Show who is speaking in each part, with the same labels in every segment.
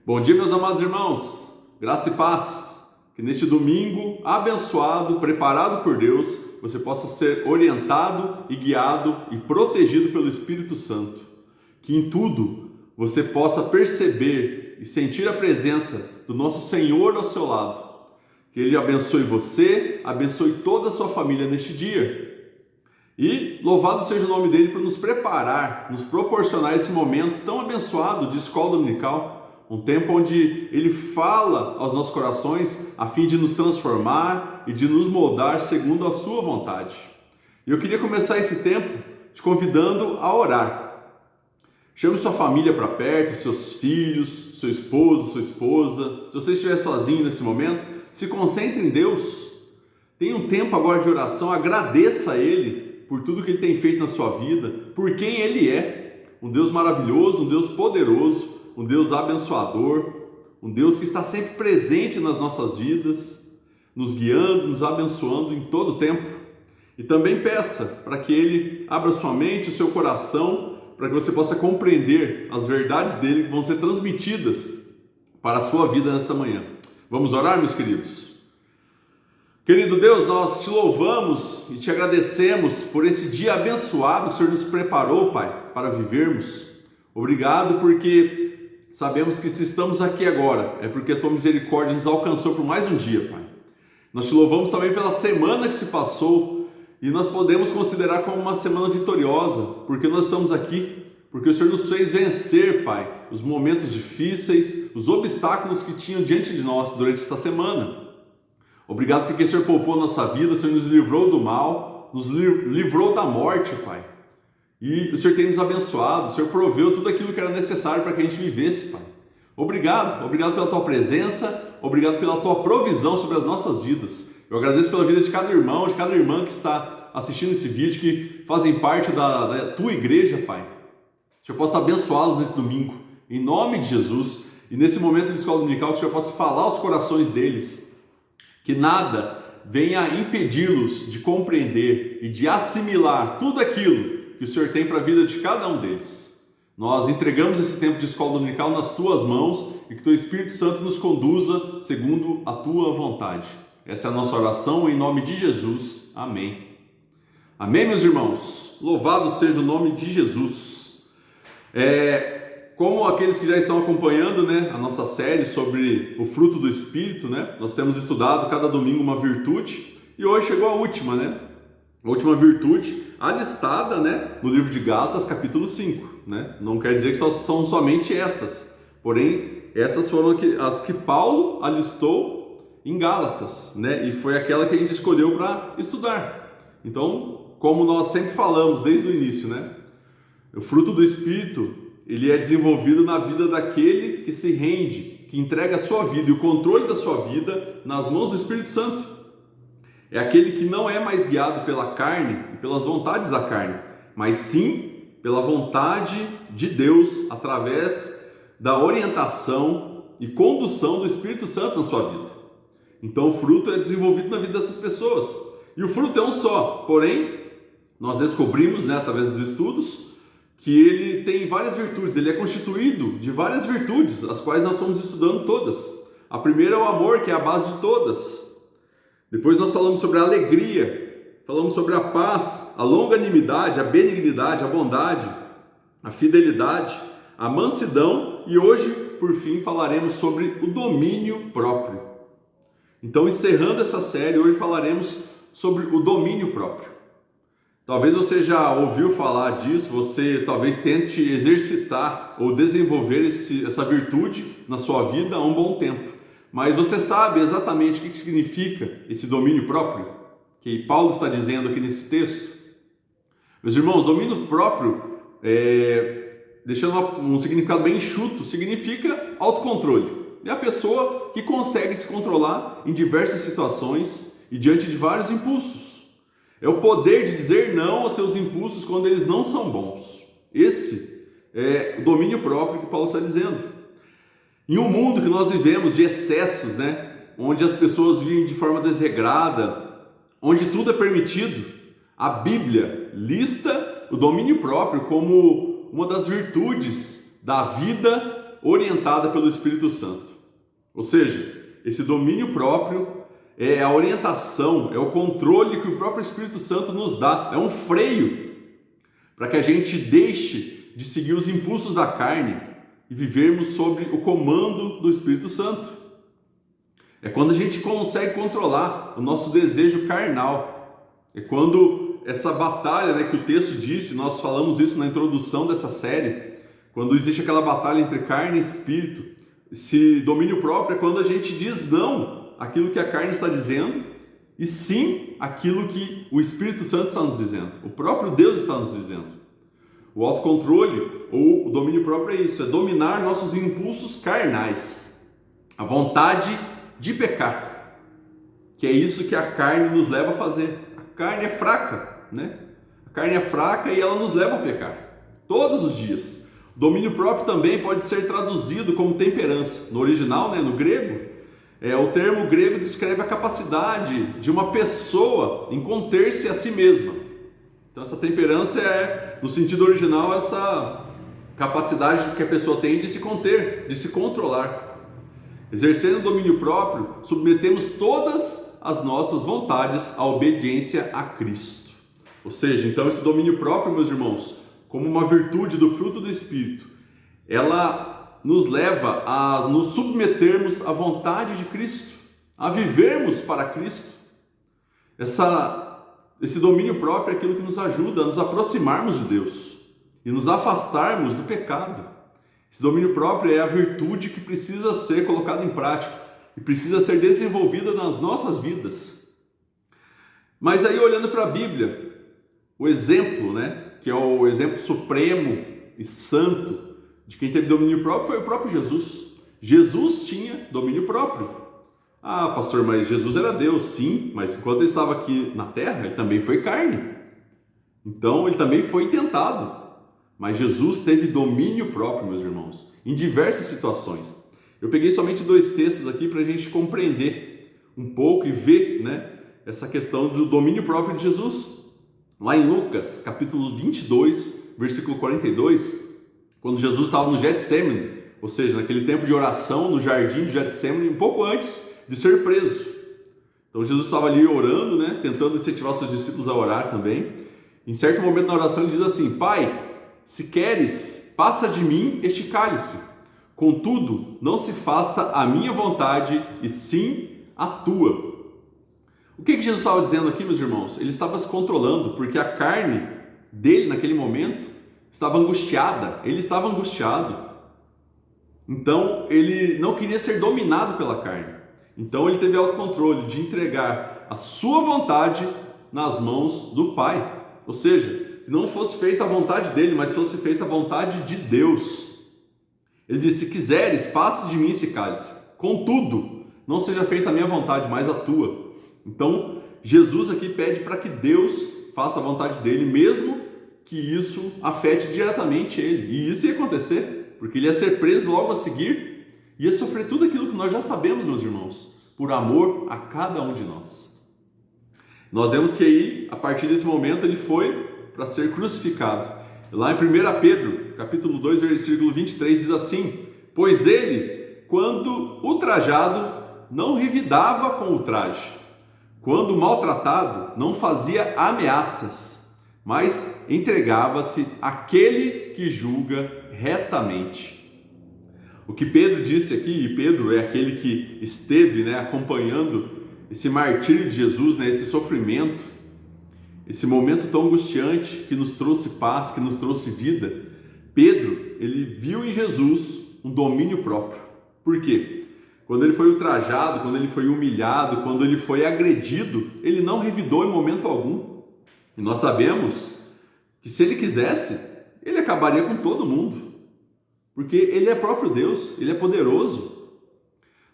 Speaker 1: Bom dia, meus amados irmãos, graça e paz, que neste domingo abençoado, preparado por Deus, você possa ser orientado e guiado e protegido pelo Espírito Santo, que em tudo você possa perceber e sentir a presença do nosso Senhor ao seu lado, que Ele abençoe você, abençoe toda a sua família neste dia. E louvado seja o nome dele por nos preparar, nos proporcionar esse momento tão abençoado de escola dominical, um tempo onde ele fala aos nossos corações a fim de nos transformar e de nos moldar segundo a sua vontade. E eu queria começar esse tempo te convidando a orar. Chame sua família para perto, seus filhos, seu esposo, sua esposa. Se você estiver sozinho nesse momento, se concentre em Deus. Tenha um tempo agora de oração, agradeça a Ele por tudo que Ele tem feito na sua vida, por quem Ele é. Um Deus maravilhoso, um Deus poderoso, um Deus abençoador, um Deus que está sempre presente nas nossas vidas, nos guiando, nos abençoando em todo o tempo. E também peça para que Ele abra sua mente, o seu coração, para que você possa compreender as verdades dele que vão ser transmitidas para a sua vida nesta manhã. Vamos orar, meus queridos? Querido Deus, nós te louvamos e te agradecemos por esse dia abençoado que o Senhor nos preparou, Pai, para vivermos. Obrigado porque sabemos que se estamos aqui agora, é porque a tua misericórdia nos alcançou por mais um dia, Pai. Nós te louvamos também pela semana que se passou e nós podemos considerar como uma semana vitoriosa, porque nós estamos aqui, porque o Senhor nos fez vencer, Pai, os momentos difíceis, os obstáculos que tinham diante de nós durante esta semana. Obrigado porque o Senhor poupou a nossa vida, o Senhor nos livrou do mal, nos livrou da morte, Pai. E o Senhor tem nos abençoado, o Senhor proveu tudo aquilo que era necessário para que a gente vivesse, Pai. Obrigado pela Tua presença, obrigado pela Tua provisão sobre as nossas vidas. Eu agradeço pela vida de cada irmão, de cada irmã que está assistindo esse vídeo, que fazem parte da Tua igreja, Pai. Que o Senhor possa abençoá-los nesse domingo, em nome de Jesus. E nesse momento de escola dominical, que o Senhor possa falar aos corações deles, que nada venha impedi-los de compreender e de assimilar tudo aquilo que o Senhor tem para a vida de cada um deles. Nós entregamos esse tempo de escola dominical nas Tuas mãos e que Teu Espírito Santo nos conduza segundo a Tua vontade. Essa é a nossa oração em nome de Jesus. Amém. Amém, meus irmãos? Louvado seja o nome de Jesus. Como aqueles que já estão acompanhando, a nossa série sobre o fruto do Espírito, nós temos estudado cada domingo uma virtude e hoje chegou a última, A última virtude alistada, no livro de Gálatas, capítulo 5, Não quer dizer que são somente essas, porém, essas foram as que Paulo alistou em Gálatas, E foi aquela que a gente escolheu para estudar. Então, como nós sempre falamos desde o início, o fruto do Espírito, ele é desenvolvido na vida daquele que se rende, que entrega a sua vida e o controle da sua vida nas mãos do Espírito Santo. É aquele que não é mais guiado pela carne e pelas vontades da carne, mas sim pela vontade de Deus através da orientação e condução do Espírito Santo na sua vida. Então o fruto é desenvolvido na vida dessas pessoas. E o fruto é um só, porém, nós descobrimos, através dos estudos, que ele tem várias virtudes, ele é constituído de várias virtudes, as quais nós estamos estudando todas. A primeira é o amor, que é a base de todas. Depois nós falamos sobre a alegria, falamos sobre a paz, a longanimidade, a benignidade, a bondade, a fidelidade, a mansidão e hoje, por fim, falaremos sobre o domínio próprio. Então, encerrando essa série, hoje falaremos sobre o domínio próprio. Talvez você já ouviu falar disso, você talvez tente exercitar ou desenvolver essa virtude na sua vida há um bom tempo. Mas você sabe exatamente o que significa esse domínio próprio? Que Paulo está dizendo aqui nesse texto? Meus irmãos, domínio próprio, deixando um significado bem enxuto, significa autocontrole. É a pessoa que consegue se controlar em diversas situações e diante de vários impulsos. É o poder de dizer não aos seus impulsos quando eles não são bons. Esse é o domínio próprio que Paulo está dizendo. Em um mundo que nós vivemos de excessos, onde as pessoas vivem de forma desregrada, onde tudo é permitido, a Bíblia lista o domínio próprio como uma das virtudes da vida orientada pelo Espírito Santo. Ou seja, esse domínio próprio é a orientação, é o controle que o próprio Espírito Santo nos dá, é um freio para que a gente deixe de seguir os impulsos da carne e vivermos sob o comando do Espírito Santo. É quando a gente consegue controlar o nosso desejo carnal. É quando essa batalha, né, que o texto disse, nós falamos isso na introdução dessa série, quando existe aquela batalha entre carne e espírito, esse domínio próprio é quando a gente diz não àquilo que a carne está dizendo e sim àquilo que o Espírito Santo está nos dizendo, o próprio Deus está nos dizendo. O autocontrole ou o domínio próprio é isso, é dominar nossos impulsos carnais, a vontade de pecar, que é isso que a carne nos leva a fazer. A carne é fraca, né? A carne é fraca e ela nos leva a pecar, todos os dias. O domínio próprio também pode ser traduzido como temperança. No original, né, no grego, o termo grego descreve a capacidade de uma pessoa em conter-se a si mesma. Então essa temperança é, no sentido original, essa capacidade que a pessoa tem de se conter, de se controlar. Exercendo o domínio próprio, submetemos todas as nossas vontades à obediência a Cristo. Ou seja, então esse domínio próprio, meus irmãos, como uma virtude do fruto do Espírito, ela nos leva a nos submetermos à vontade de Cristo, a vivermos para Cristo. Esse domínio próprio é aquilo que nos ajuda a nos aproximarmos de Deus e nos afastarmos do pecado. Esse domínio próprio é a virtude que precisa ser colocada em prática e precisa ser desenvolvida nas nossas vidas. Mas aí, olhando para a Bíblia, o exemplo, né, que é o exemplo supremo e santo de quem teve domínio próprio foi o próprio Jesus. Jesus tinha domínio próprio. Ah, pastor, mas Jesus era Deus, sim, mas enquanto ele estava aqui na terra, ele também foi carne. Então, ele também foi tentado. Mas Jesus teve domínio próprio, meus irmãos, em diversas situações. Eu peguei somente 2 textos aqui para a gente compreender um pouco e ver, né, essa questão do domínio próprio de Jesus. Lá em Lucas, capítulo 22, versículo 42, quando Jesus estava no Getsemane, ou seja, naquele tempo de oração no jardim de Getsemane, um pouco antes de ser preso. Então Jesus estava ali orando, né, tentando incentivar seus discípulos a orar também. Em certo momento na oração ele diz assim: Pai, se queres, passa de mim este cálice. Contudo, não se faça a minha vontade, e sim a tua. O que Jesus estava dizendo aqui, meus irmãos? Ele estava se controlando, porque a carne dele, naquele momento, estava angustiada. Ele estava angustiado. Então, ele não queria ser dominado pela carne. Então, ele teve autocontrole de entregar a sua vontade nas mãos do Pai. Ou seja, que não fosse feita a vontade dele, mas fosse feita a vontade de Deus. Ele disse: se quiseres, passe de mim esse cálice. Contudo, não seja feita a minha vontade, mas a tua. Então, Jesus aqui pede para que Deus faça a vontade dele, mesmo que isso afete diretamente ele. E isso ia acontecer, porque ele ia ser preso logo a seguir, ia sofrer tudo aquilo que nós já sabemos, meus irmãos, por amor a cada um de nós. Nós vemos que aí, a partir desse momento, ele foi para ser crucificado. Lá em 1 Pedro, capítulo 2, versículo 23, diz assim: pois ele, quando ultrajado, não revidava com ultraje. Quando maltratado, não fazia ameaças, mas entregava-se àquele que julga retamente. O que Pedro disse aqui, e Pedro é aquele que esteve, né, acompanhando esse martírio de Jesus, né, esse sofrimento, esse momento tão angustiante que nos trouxe paz, que nos trouxe vida. Pedro, ele viu em Jesus um domínio próprio. Por quê? Quando ele foi ultrajado, quando ele foi humilhado, quando ele foi agredido, ele não revidou em momento algum. E nós sabemos que se ele quisesse, ele acabaria com todo mundo. Porque ele é próprio Deus, ele é poderoso.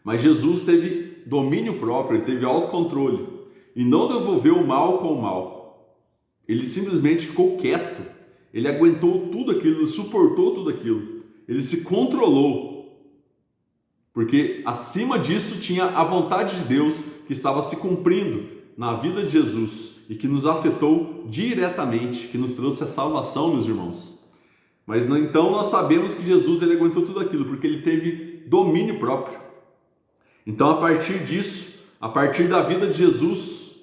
Speaker 1: Mas Jesus teve domínio próprio, ele teve autocontrole. E não devolveu o mal com o mal. Ele simplesmente ficou quieto. Ele aguentou tudo aquilo, ele suportou tudo aquilo. Ele se controlou. Porque acima disso tinha a vontade de Deus que estava se cumprindo na vida de Jesus e que nos afetou diretamente, que nos trouxe a salvação, meus irmãos. Mas então nós sabemos que Jesus ele aguentou tudo aquilo, porque ele teve domínio próprio. Então a partir disso, a partir da vida de Jesus,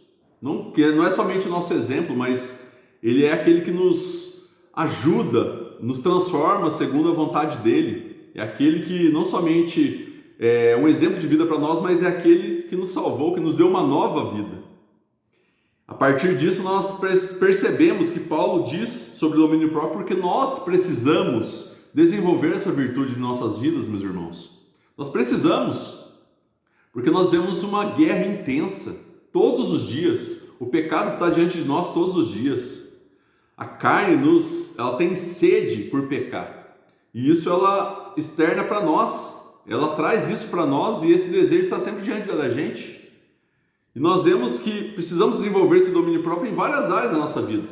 Speaker 1: que não é somente o nosso exemplo, mas ele é aquele que nos ajuda, nos transforma segundo a vontade dele. É aquele que não somente é um exemplo de vida para nós, mas é aquele que nos salvou, que nos deu uma nova vida. A partir disso, nós percebemos que Paulo diz sobre o domínio próprio porque nós precisamos desenvolver essa virtude em nossas vidas, meus irmãos. Nós precisamos, porque nós vemos uma guerra intensa todos os dias. O pecado está diante de nós todos os dias. A carne ela tem sede por pecar. E isso ela externa para nós. Ela traz isso para nós e esse desejo está sempre diante da gente. E nós vemos que precisamos desenvolver esse domínio próprio em várias áreas da nossa vida.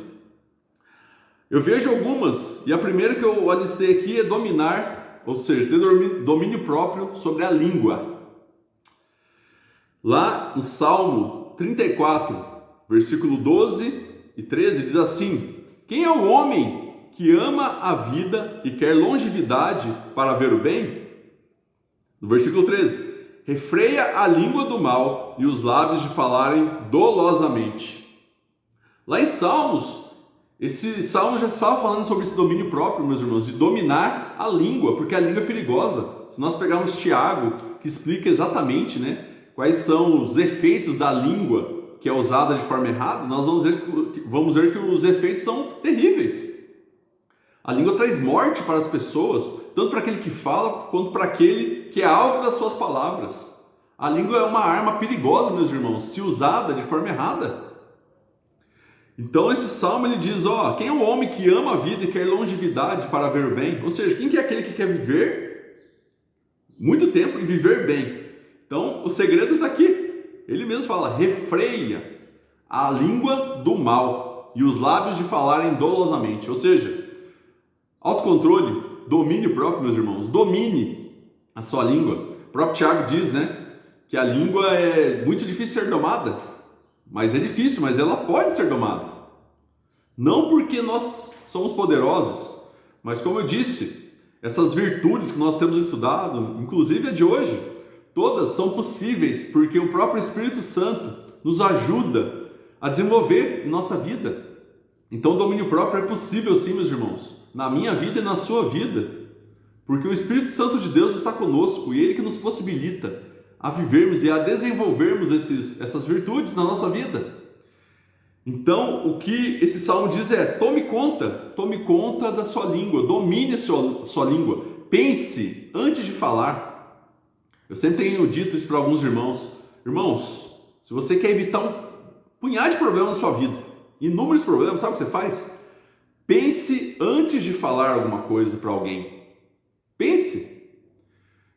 Speaker 1: Eu vejo algumas, e a primeira que eu alistei aqui é dominar, ou seja, ter domínio próprio sobre a língua. Lá no Salmo 34, versículo 12 e 13, diz assim: quem é o homem que ama a vida e quer longevidade para ver o bem? No versículo 13: refreia a língua do mal e os lábios de falarem dolosamente. Lá em Salmos, esse Salmo já estava falando sobre esse domínio próprio, meus irmãos, de dominar a língua, porque a língua é perigosa. Se nós pegarmos Tiago, que explica exatamente, quais são os efeitos da língua que é usada de forma errada, nós vamos ver que os efeitos são terríveis. A língua traz morte para as pessoas, tanto para aquele que fala, quanto para aquele que é alvo das suas palavras. A língua é uma arma perigosa, meus irmãos, se usada de forma errada. Então esse salmo ele diz, quem é o homem que ama a vida e quer longevidade para ver o bem? Ou seja, quem que é aquele que quer viver muito tempo e viver bem? Então o segredo está aqui. Ele mesmo fala, refreia a língua do mal e os lábios de falarem dolosamente. Ou seja, autocontrole, domínio próprio, meus irmãos. Domine a sua língua. O próprio Tiago diz, que a língua é muito difícil ser domada. Mas é difícil, mas ela pode ser domada. Não porque nós somos poderosos, mas como eu disse, essas virtudes que nós temos estudado, inclusive a de hoje, todas são possíveis porque o próprio Espírito Santo nos ajuda a desenvolver em nossa vida. Então o domínio próprio é possível sim, meus irmãos, na minha vida e na sua vida, porque o Espírito Santo de Deus está conosco e Ele que nos possibilita a vivermos e a desenvolvermos essas virtudes na nossa vida. Então, o que esse salmo diz é, tome conta da sua língua, domine sua língua, pense antes de falar. Eu sempre tenho dito isso para alguns irmãos. Irmãos, se você quer evitar um punhado de problemas na sua vida, inúmeros problemas, sabe o que você faz? Pense antes de falar alguma coisa para alguém. Pense.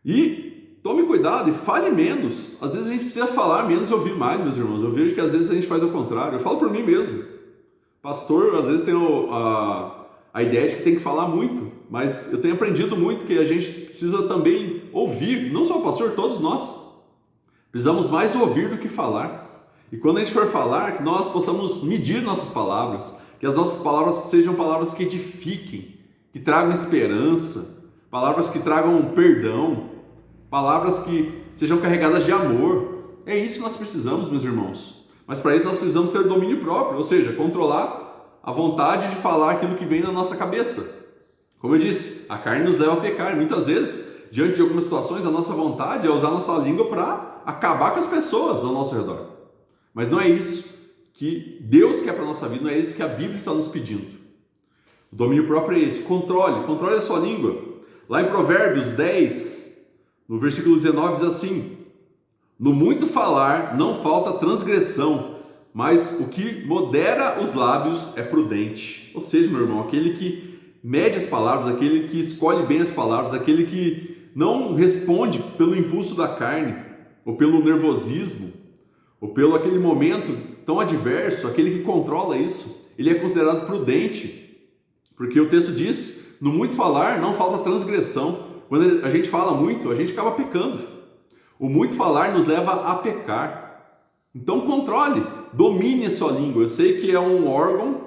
Speaker 1: E tome cuidado e fale menos. Às vezes a gente precisa falar menos e ouvir mais, meus irmãos. Eu vejo que às vezes a gente faz o contrário. Eu falo por mim mesmo. Pastor, às vezes tem a ideia de que tem que falar muito, mas eu tenho aprendido muito que a gente precisa também ouvir, não só o pastor, todos nós. Precisamos mais ouvir do que falar. E quando a gente for falar, que nós possamos medir nossas palavras, que as nossas palavras sejam palavras que edifiquem, que tragam esperança, palavras que tragam perdão, palavras que sejam carregadas de amor. É isso que nós precisamos, meus irmãos. Mas para isso nós precisamos ter domínio próprio, ou seja, controlar a vontade de falar aquilo que vem na nossa cabeça. Como eu disse, a carne nos leva a pecar. E muitas vezes, diante de algumas situações, a nossa vontade é usar a nossa língua para acabar com as pessoas ao nosso redor. Mas não é isso que Deus quer para a nossa vida, não é isso que a Bíblia está nos pedindo. O domínio próprio é esse. Controle a sua língua. Lá em Provérbios 10, no versículo 19 diz assim: no muito falar não falta transgressão, mas o que modera os lábios é prudente. Ou seja, meu irmão, aquele que mede as palavras, aquele que escolhe bem as palavras, aquele que não responde pelo impulso da carne, ou pelo nervosismo, ou pelo aquele momento tão adverso, aquele que controla isso, ele é considerado prudente, porque o texto diz, no muito falar não falta transgressão. Quando a gente fala muito, a gente acaba pecando. O muito falar nos leva a pecar. Então controle, domine a sua língua. Eu sei que é um órgão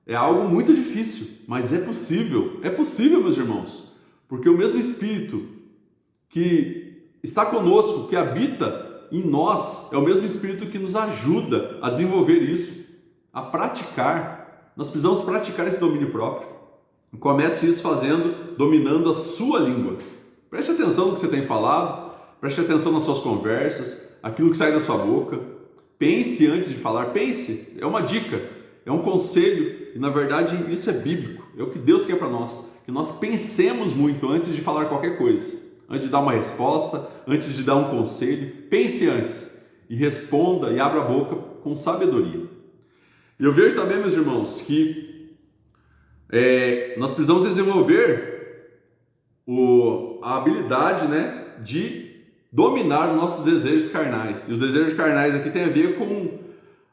Speaker 1: É algo muito difícil, mas é possível. É possível, meus irmãos, porque o mesmo Espírito que está conosco, que habita em nós, é o mesmo Espírito que nos ajuda a desenvolver isso, a praticar. Nós precisamos praticar esse domínio próprio. Comece isso dominando a sua língua. Preste atenção no que você tem falado, preste atenção nas suas conversas, aquilo que sai da sua boca. Pense antes de falar, pense. É uma dica, é um conselho e na verdade isso é bíblico. É o que Deus quer para nós, que nós pensemos muito antes de falar qualquer coisa. Antes de dar uma resposta, antes de dar um conselho, pense antes e responda e abra a boca com sabedoria. E eu vejo também, meus irmãos, que nós precisamos desenvolver a habilidade, de dominar os nossos desejos carnais. E os desejos carnais aqui tem a ver com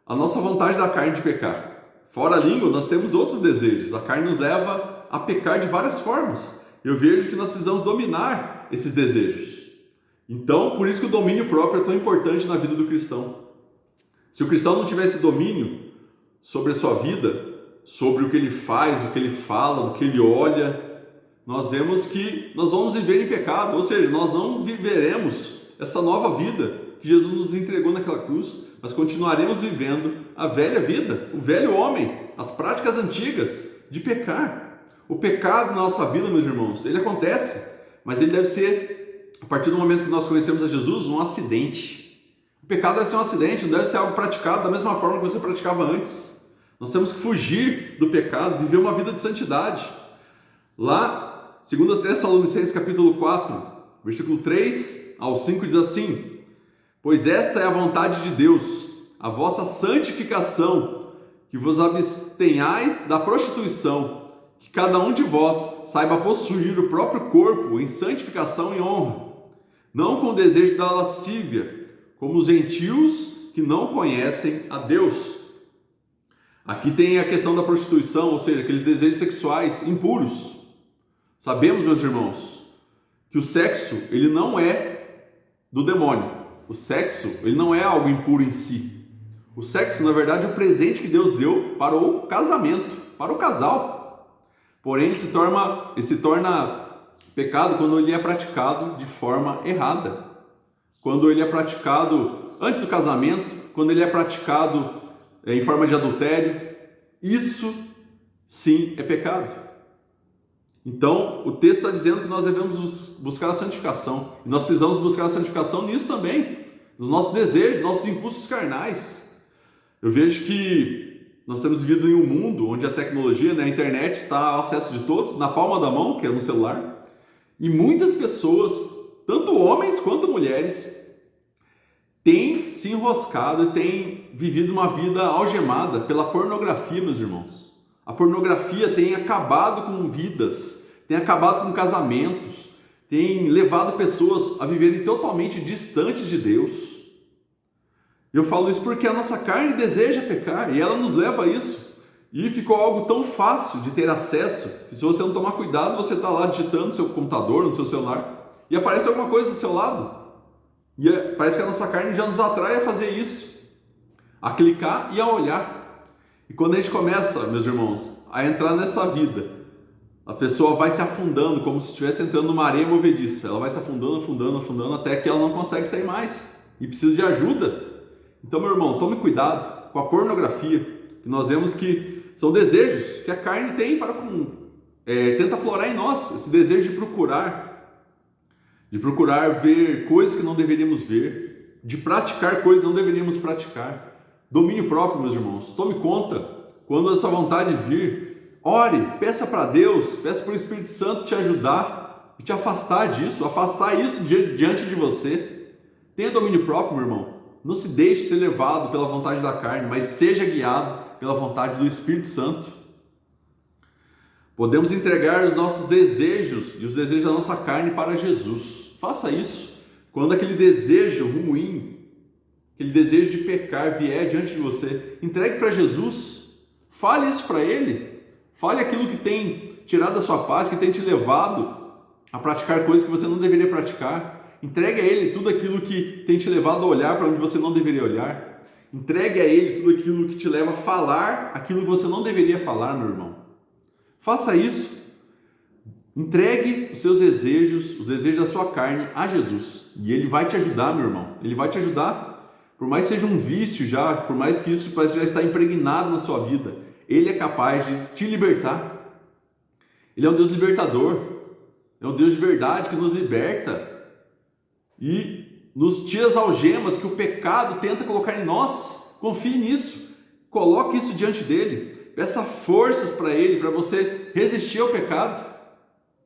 Speaker 1: a nossa vontade da carne de pecar. Fora a língua, nós temos outros desejos. A carne nos leva a pecar de várias formas. Eu vejo que nós precisamos dominar esses desejos. Então, por isso que o domínio próprio é tão importante na vida do cristão. Se o cristão não tiver esse domínio sobre a sua vida, sobre o que ele faz, o que ele fala, o que ele olha, nós vemos que nós vamos viver em pecado, ou seja, nós não viveremos essa nova vida que Jesus nos entregou naquela cruz, mas continuaremos vivendo a velha vida, o velho homem, as práticas antigas de pecar. O pecado na nossa vida, meus irmãos, ele acontece, mas ele deve ser, a partir do momento que nós conhecemos a Jesus, um acidente. O pecado deve ser um acidente, não deve ser algo praticado da mesma forma que você praticava antes. Nós temos que fugir do pecado, viver uma vida de santidade. Lá, 2 Tessalonicenses capítulo 4, versículo 3 ao 5 diz assim: pois esta é a vontade de Deus, a vossa santificação, que vos abstenhais da prostituição, que cada um de vós saiba possuir o próprio corpo em santificação e honra, não com o desejo da lascívia, como os gentios que não conhecem a Deus. Aqui tem a questão da prostituição, ou seja, aqueles desejos sexuais impuros. Sabemos, meus irmãos, que o sexo, ele não é do demônio. O sexo, ele não é algo impuro em si. O sexo, na verdade, é o presente que Deus deu para o casamento, para o casal. Porém, ele se torna pecado quando ele é praticado de forma errada. Quando ele é praticado antes do casamento, quando ele é praticado em forma de adultério, isso sim é pecado. Então, o texto está dizendo que nós devemos buscar a santificação. E nós precisamos buscar a santificação nisso também, nos nossos desejos, nossos impulsos carnais. Eu vejo que nós temos vivido em um mundo onde a tecnologia, a internet está ao acesso de todos, na palma da mão, que é no celular. E muitas pessoas, tanto homens quanto mulheres, têm se enroscado e têm vivido uma vida algemada pela pornografia, meus irmãos. A pornografia tem acabado com vidas, tem acabado com casamentos, tem levado pessoas a viverem totalmente distantes de Deus. Eu falo isso porque a nossa carne deseja pecar e ela nos leva a isso. E ficou algo tão fácil de ter acesso que se você não tomar cuidado, você está lá digitando no seu computador, no seu celular e aparece alguma coisa do seu lado. E parece que a nossa carne já nos atrai a fazer isso, a clicar e a olhar. E quando a gente começa, meus irmãos, a entrar nessa vida, a pessoa vai se afundando como se estivesse entrando numa areia movediça. Ela vai se afundando, afundando, afundando, até que ela não consegue sair mais e precisa de ajuda. Então, meu irmão, tome cuidado com a pornografia, que nós vemos que são desejos que a carne tem tenta aflorar em nós, esse desejo de procurar ver coisas que não deveríamos ver, de praticar coisas que não deveríamos praticar. Domínio próprio, meus irmãos. Tome conta. Quando essa vontade vir, ore, peça para Deus, peça para o Espírito Santo te ajudar e te afastar disso, afastar isso diante de você. Tenha domínio próprio, meu irmão. Não se deixe ser levado pela vontade da carne, mas seja guiado pela vontade do Espírito Santo. Podemos entregar os nossos desejos e os desejos da nossa carne para Jesus. Faça isso. Quando aquele desejo ruim, aquele desejo de pecar vier diante de você, entregue para Jesus. Fale isso para Ele. Fale aquilo que tem tirado a sua paz, que tem te levado a praticar coisas que você não deveria praticar. Entregue a Ele tudo aquilo que tem te levado a olhar para onde você não deveria olhar. Entregue a Ele tudo aquilo que te leva a falar aquilo que você não deveria falar, meu irmão. Faça isso. Entregue os seus desejos, os desejos da sua carne a Jesus. E Ele vai te ajudar, meu irmão. Ele vai te ajudar. Por mais que seja um vício já, por mais que isso parece já estar impregnado na sua vida, Ele é capaz de te libertar. Ele é um Deus libertador. É um Deus de verdade que nos liberta e nos tira as algemas que o pecado tenta colocar em nós. Confie nisso. Coloque isso diante dele. Peça forças para Ele, para você resistir ao pecado.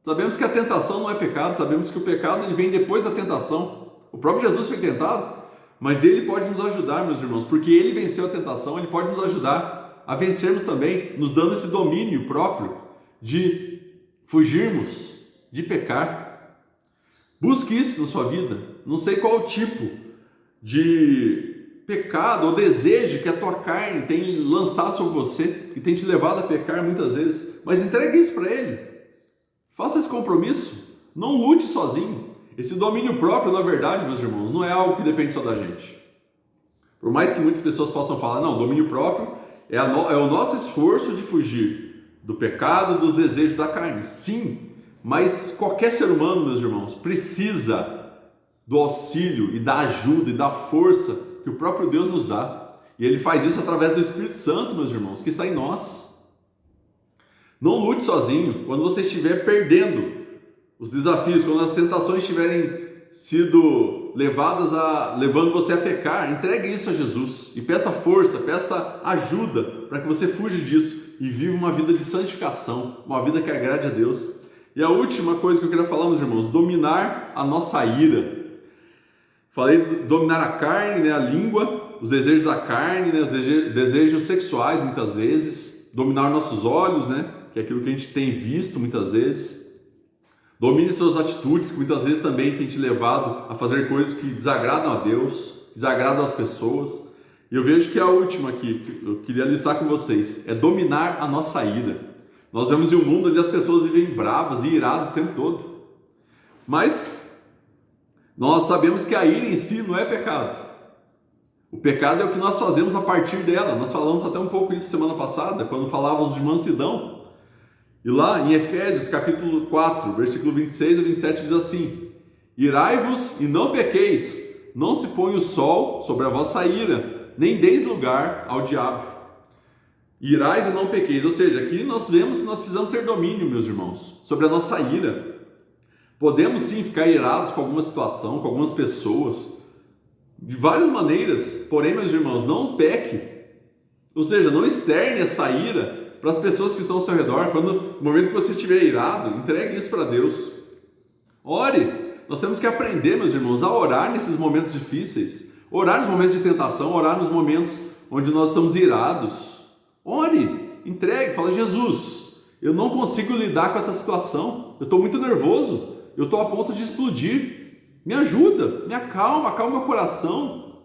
Speaker 1: Sabemos que a tentação não é pecado, sabemos que o pecado ele vem depois da tentação. O próprio Jesus foi tentado, mas Ele pode nos ajudar, meus irmãos, porque Ele venceu a tentação, Ele pode nos ajudar a vencermos também, nos dando esse domínio próprio de fugirmos, de pecar. Busque isso na sua vida. Não sei qual o tipo de pecado ou desejo que a tua carne tem lançado sobre você, que tem te levado a pecar muitas vezes, mas entregue isso para Ele. Faça esse compromisso. Não lute sozinho. Esse domínio próprio, na verdade, meus irmãos, não é algo que depende só da gente. Por mais que muitas pessoas possam falar, não, domínio próprio é o nosso esforço de fugir do pecado, dos desejos da carne. Sim, mas qualquer ser humano, meus irmãos, precisa do auxílio e da ajuda e da força que o próprio Deus nos dá. E Ele faz isso através do Espírito Santo, meus irmãos, que está em nós. Não lute sozinho. Quando você estiver perdendo os desafios, quando as tentações estiverem sido levando você a pecar, entregue isso a Jesus e peça força, peça ajuda para que você fuja disso e viva uma vida de santificação, uma vida que agrade a Deus. E a última coisa que eu queria falar, meus irmãos, dominar a nossa ira. Falei dominar a carne, né, a língua, os desejos da carne, né, os desejos sexuais muitas vezes, dominar nossos olhos, né, que é aquilo que a gente tem visto muitas vezes. Domine suas atitudes, que muitas vezes também tem te levado a fazer coisas que desagradam a Deus, desagradam as pessoas. E eu vejo que a última aqui, que eu queria listar com vocês, é dominar a nossa ira. Nós vemos em um mundo onde as pessoas vivem bravas e iradas o tempo todo. Mas nós sabemos que a ira em si não é pecado. O pecado é o que nós fazemos a partir dela. Nós falamos até um pouco isso semana passada, quando falávamos de mansidão. E lá em Efésios capítulo 4, versículo 26 a 27 diz assim: irai-vos e não pequeis, não se põe o sol sobre a vossa ira, nem deis lugar ao diabo. Irais e não pequeis, ou seja, aqui nós vemos que nós precisamos ter domínio, meus irmãos, sobre a nossa ira. Podemos sim ficar irados com alguma situação, com algumas pessoas, de várias maneiras, porém, meus irmãos, não peque, ou seja, não externe essa ira para as pessoas que estão ao seu redor. No momento que você estiver irado, entregue isso para Deus. Ore. Nós temos que aprender, meus irmãos, a orar nesses momentos difíceis, orar nos momentos de tentação, orar nos momentos onde nós estamos irados. Ore, entregue, fala: Jesus, eu não consigo lidar com essa situação, eu estou muito nervoso, eu estou a ponto de explodir, me ajuda, me acalma meu coração,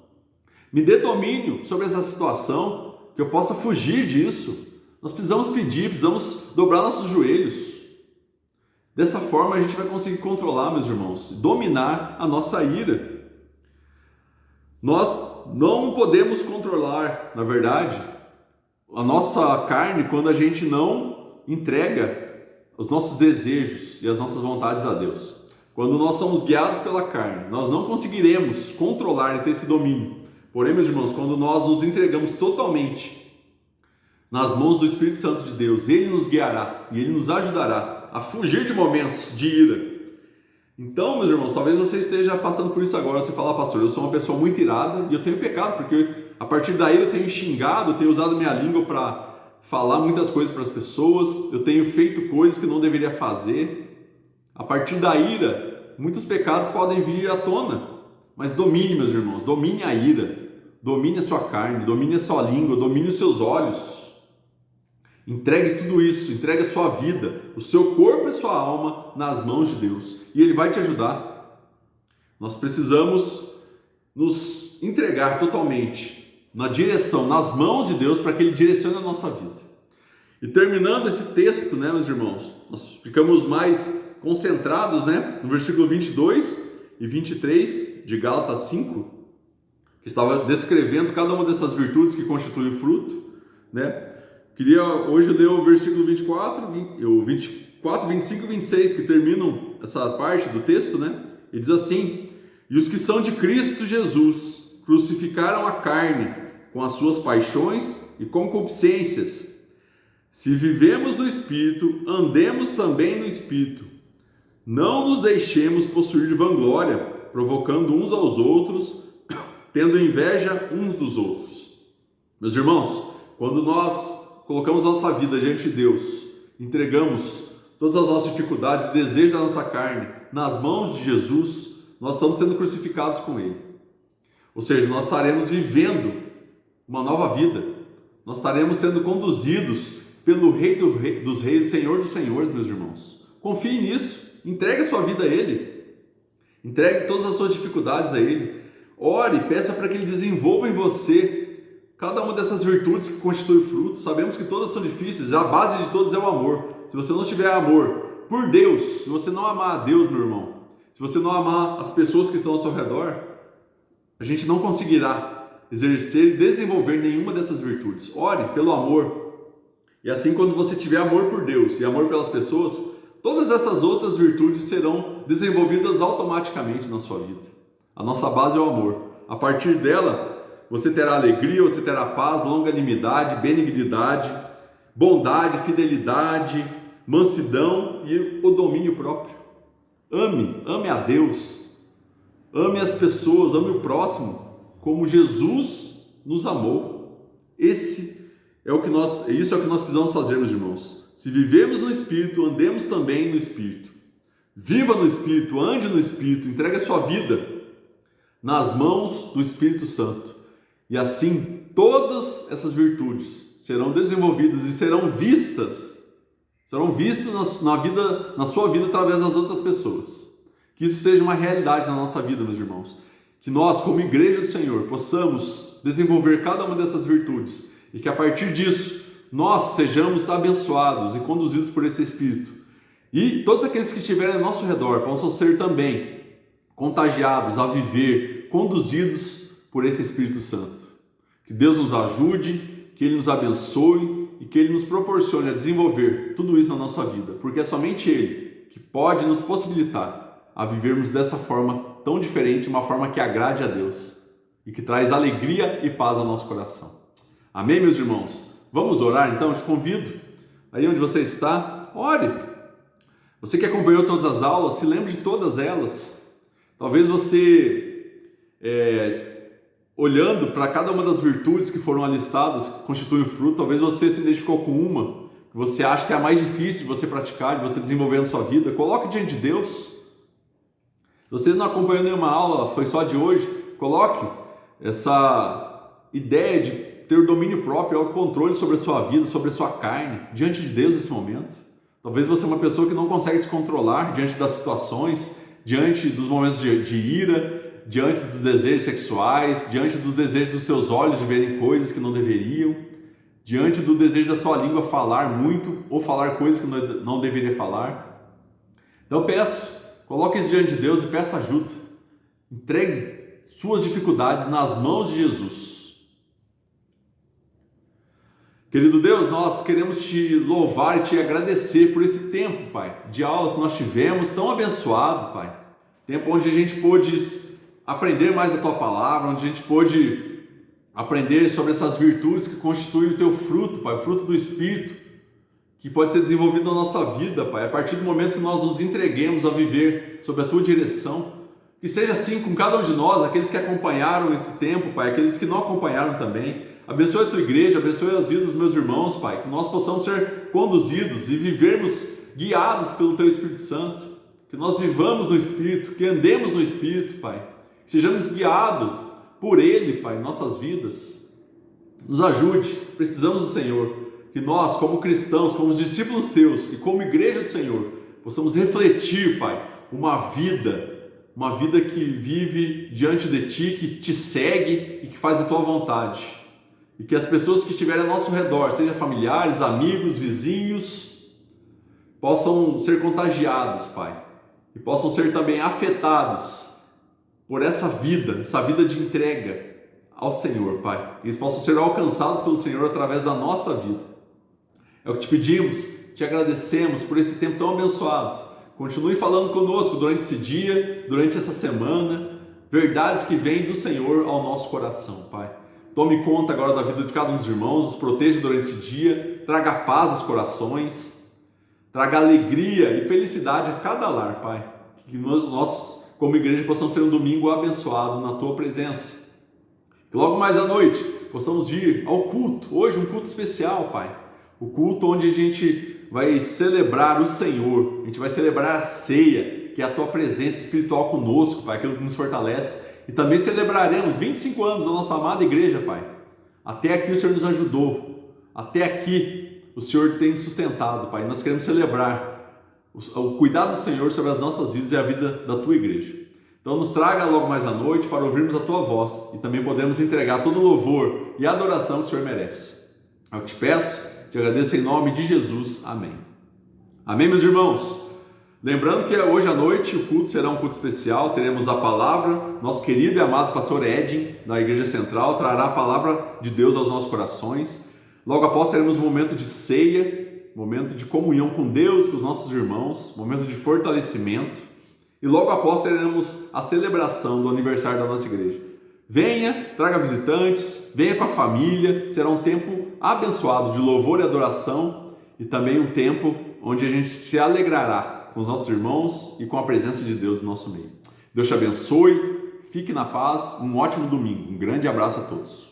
Speaker 1: me dê domínio sobre essa situação, que eu possa fugir disso. Nós precisamos pedir, precisamos dobrar nossos joelhos. Dessa forma a gente vai conseguir controlar, meus irmãos, dominar a nossa ira. Nós não podemos controlar, na verdade, a nossa carne quando a gente não entrega os nossos desejos e as nossas vontades a Deus. Quando nós somos guiados pela carne, nós não conseguiremos controlar e ter esse domínio. Porém, meus irmãos, quando nós nos entregamos totalmente nas mãos do Espírito Santo de Deus, Ele nos guiará e Ele nos ajudará a fugir de momentos de ira. Então, meus irmãos, talvez você esteja passando por isso agora. Você fala: pastor, eu sou uma pessoa muito irada e eu tenho pecado, porque a partir da ira eu tenho xingado, eu tenho usado minha língua para falar muitas coisas para as pessoas, eu tenho feito coisas que não deveria fazer. A partir da ira, muitos pecados podem vir à tona, mas domine, meus irmãos, domine a ira, domine a sua carne, domine a sua língua, domine os seus olhos. Entregue tudo isso, entregue a sua vida, o seu corpo e a sua alma nas mãos de Deus, e Ele vai te ajudar. Nós precisamos nos entregar totalmente na direção, nas mãos de Deus, para que Ele direcione a nossa vida. E terminando esse texto, né, meus irmãos, nós ficamos mais concentrados, né, no versículo 22 e 23 de Gálatas 5, que estava descrevendo cada uma dessas virtudes que constituem o fruto, né? Queria hoje ler o versículo 24, o 24, 25 e 26, que terminam essa parte do texto, né? E diz assim: e os que são de Cristo Jesus crucificaram a carne com as suas paixões e concupiscências. Se vivemos no Espírito, andemos também no Espírito. Não nos deixemos possuir de vanglória, provocando uns aos outros, tendo inveja uns dos outros. Meus irmãos, quando nós colocamos nossa vida diante de Deus, entregamos todas as nossas dificuldades e desejos da nossa carne nas mãos de Jesus, nós estamos sendo crucificados com Ele. Ou seja, nós estaremos vivendo uma nova vida. Nós estaremos sendo conduzidos pelo Rei dos Reis, Senhor dos Senhores, meus irmãos. Confie nisso. Entregue a sua vida a Ele. Entregue todas as suas dificuldades a Ele. Ore, peça para que Ele desenvolva em você cada uma dessas virtudes que constitui fruto. Sabemos que todas são difíceis. A base de todas é o amor. Se você não tiver amor por Deus, se você não amar a Deus, meu irmão, se você não amar as pessoas que estão ao seu redor, a gente não conseguirá exercer e desenvolver nenhuma dessas virtudes. Ore pelo amor. E assim, quando você tiver amor por Deus e amor pelas pessoas, todas essas outras virtudes serão desenvolvidas automaticamente na sua vida. A nossa base é o amor. A partir dela, você terá alegria, você terá paz, longanimidade, benignidade, bondade, fidelidade, mansidão e o domínio próprio. Ame a Deus, ame as pessoas, ame o próximo, como Jesus nos amou. Isso é o que nós precisamos fazer, meus irmãos. Se vivemos no Espírito, andemos também no Espírito. Viva no Espírito, ande no Espírito, entregue a sua vida nas mãos do Espírito Santo. E assim, todas essas virtudes serão desenvolvidas e serão vistas na sua vida através das outras pessoas. Que isso seja uma realidade na nossa vida, meus irmãos. Que nós, como igreja do Senhor, possamos desenvolver cada uma dessas virtudes e que a partir disso nós sejamos abençoados e conduzidos por esse Espírito. E todos aqueles que estiverem ao nosso redor possam ser também contagiados a viver, conduzidos por esse Espírito Santo. Que Deus nos ajude, que Ele nos abençoe e que Ele nos proporcione a desenvolver tudo isso na nossa vida, porque é somente Ele que pode nos possibilitar a vivermos dessa forma tão diferente, uma forma que agrade a Deus e que traz alegria e paz ao nosso coração. Amém, meus irmãos? Vamos orar então? Eu te convido, aí onde você está, ore. Você que acompanhou todas as aulas, se lembre de todas elas. Talvez você, olhando para cada uma das virtudes que foram alistadas, que constituem o fruto, talvez você se identificou com uma, que você acha que é a mais difícil de você praticar, de você desenvolver na sua vida. Coloque diante de Deus. Se você não acompanhou nenhuma aula, foi só de hoje, coloque essa ideia de ter domínio próprio, autocontrole sobre a sua vida, sobre a sua carne, diante de Deus nesse momento. Talvez você é uma pessoa que não consegue se controlar diante das situações, diante dos momentos de ira, diante dos desejos sexuais, diante dos desejos dos seus olhos de verem coisas que não deveriam, diante do desejo da sua língua falar muito ou falar coisas que não deveria falar. Então peço, coloque isso diante de Deus e peça ajuda. Entregue suas dificuldades nas mãos de Jesus. Querido Deus, nós queremos te louvar e te agradecer por esse tempo, Pai, de aulas que nós tivemos, tão abençoado, Pai. Tempo onde a gente pôde aprender mais a Tua Palavra, onde a gente pôde aprender sobre essas virtudes que constituem o Teu fruto, Pai, o fruto do Espírito, que pode ser desenvolvido na nossa vida, Pai, a partir do momento que nós nos entreguemos a viver sob a Tua direção. Que seja assim com cada um de nós, aqueles que acompanharam esse tempo, Pai, aqueles que não acompanharam também. Abençoe a Tua igreja, abençoe as vidas dos meus irmãos, Pai, que nós possamos ser conduzidos e vivermos guiados pelo Teu Espírito Santo, que nós vivamos no Espírito, que andemos no Espírito, Pai, que sejamos guiados por Ele, Pai, em nossas vidas. Nos ajude, precisamos do Senhor, que nós, como cristãos, como discípulos Teus e como igreja do Senhor, possamos refletir, Pai, uma vida que vive diante de Ti, que Te segue e que faz a Tua vontade. E que as pessoas que estiverem ao nosso redor, seja familiares, amigos, vizinhos, possam ser contagiados, Pai, e possam ser também afetados por essa vida de entrega, ao Senhor, Pai. Que eles possam ser alcançados pelo Senhor através da nossa vida. É o que te pedimos, te agradecemos por esse tempo tão abençoado. Continue falando conosco durante esse dia, durante essa semana, verdades que vêm do Senhor ao nosso coração, Pai. Tome conta agora da vida de cada um dos irmãos, os proteja durante esse dia, traga paz aos corações, traga alegria e felicidade a cada lar, Pai. Que nós, como igreja, possamos ter um domingo abençoado na Tua presença. Que logo mais à noite possamos vir ao culto, hoje um culto especial, Pai. O culto onde a gente vai celebrar o Senhor, a gente vai celebrar a ceia, que é a Tua presença espiritual conosco, Pai, aquilo que nos fortalece. E também celebraremos 25 anos da nossa amada igreja, Pai. Até aqui o Senhor nos ajudou, até aqui o Senhor tem nos sustentado, Pai. Nós queremos celebrar o cuidado do Senhor sobre as nossas vidas e a vida da Tua igreja. Então nos traga logo mais à noite para ouvirmos a Tua voz e também podemos entregar todo o louvor e adoração que o Senhor merece. Eu te peço, te agradeço em nome de Jesus. Amém. Amém, meus irmãos? Lembrando que hoje à noite o culto será um culto especial, teremos a palavra, nosso querido e amado pastor Edin, da Igreja Central, trará a palavra de Deus aos nossos corações. Logo após teremos um momento de ceia, momento de comunhão com Deus, com os nossos irmãos, momento de fortalecimento. E logo após teremos a celebração do aniversário da nossa igreja. Venha, traga visitantes, venha com a família, será um tempo abençoado de louvor e adoração e também um tempo onde a gente se alegrará com os nossos irmãos e com a presença de Deus no nosso meio. Deus te abençoe, fique na paz, um ótimo domingo, um grande abraço a todos.